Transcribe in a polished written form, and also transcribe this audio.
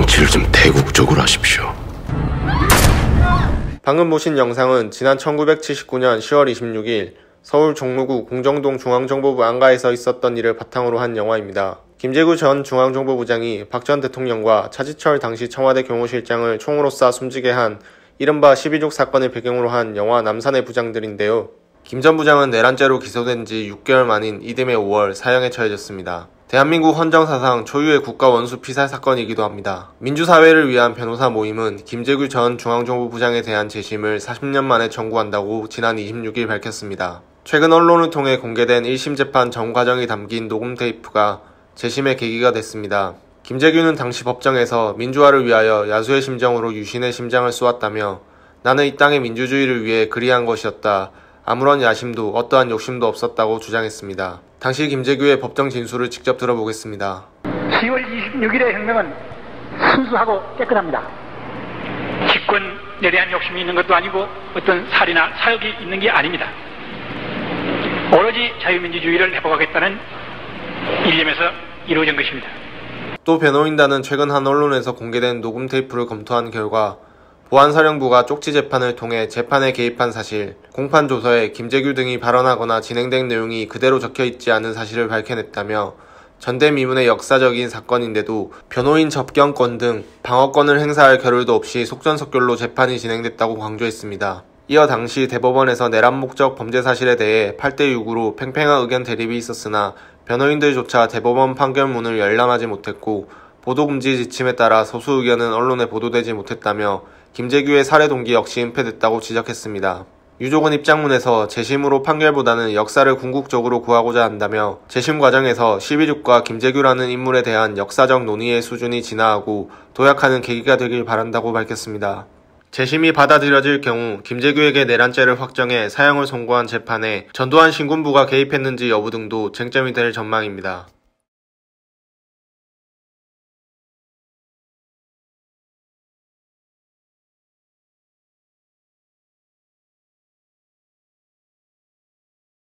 정치를 좀 대국적으로 하십시오. 방금 보신 영상은 지난 1979년 10월 26일 서울 종로구 공정동 중앙정보부 안가에서 있었던 일을 바탕으로 한 영화입니다. 김재규 전 중앙정보부장이 박 전 대통령과 차지철 당시 청와대 경호실장을 총으로 쏴 숨지게 한 이른바 12족 사건을 배경으로 한 영화 남산의 부장들인데요. 김 전 부장은 내란죄로 기소된 지 6개월 만인 이듬해 5월 사형에 처해졌습니다. 대한민국 헌정사상 초유의 국가 원수 피살 사건이기도 합니다. 민주사회를 위한 변호사 모임은 김재규 전 중앙정보부장에 대한 재심을 40년 만에 청구한다고 지난 26일 밝혔습니다. 최근 언론을 통해 공개된 1심 재판 전 과정이 담긴 녹음 테이프가 재심의 계기가 됐습니다. 김재규는 당시 법정에서 민주화를 위하여 야수의 심정으로 유신의 심장을 쏘았다며 나는 이 땅의 민주주의를 위해 그리한 것이었다. 아무런 야심도 어떠한 욕심도 없었다고 주장했습니다. 당시 김재규의 법정 진술을 직접 들어보겠습니다. 10월 26일의 혁명은 순수하고 깨끗합니다. 집권에 대한 욕심이 있는 것도 아니고 어떤 살이나 사욕이 있는 게 아닙니다. 오로지 자유민주주의를 회복하겠다는 일념에서 이루어진 것입니다. 또 변호인단은 최근 한 언론에서 공개된 녹음 테이프를 검토한 결과 보안사령부가 쪽지 재판을 통해 재판에 개입한 사실, 공판 조서에 김재규 등이 발언하거나 진행된 내용이 그대로 적혀있지 않은 사실을 밝혀냈다며 전대미문의 역사적인 사건인데도 변호인 접견권 등 방어권을 행사할 겨를도 없이 속전속결로 재판이 진행됐다고 강조했습니다. 이어 당시 대법원에서 내란 목적 범죄 사실에 대해 8대6으로 팽팽한 의견 대립이 있었으나 변호인들조차 대법원 판결문을 열람하지 못했고 보도금지 지침에 따라 소수 의견은 언론에 보도되지 못했다며 김재규의 살해 동기 역시 은폐됐다고 지적했습니다. 유족은 입장문에서 재심으로 판결보다는 역사를 궁극적으로 구하고자 한다며 재심 과정에서 12.6과 김재규라는 인물에 대한 역사적 논의의 수준이 진화하고 도약하는 계기가 되길 바란다고 밝혔습니다. 재심이 받아들여질 경우 김재규에게 내란죄를 확정해 사형을 선고한 재판에 전두환 신군부가 개입했는지 여부 등도 쟁점이 될 전망입니다.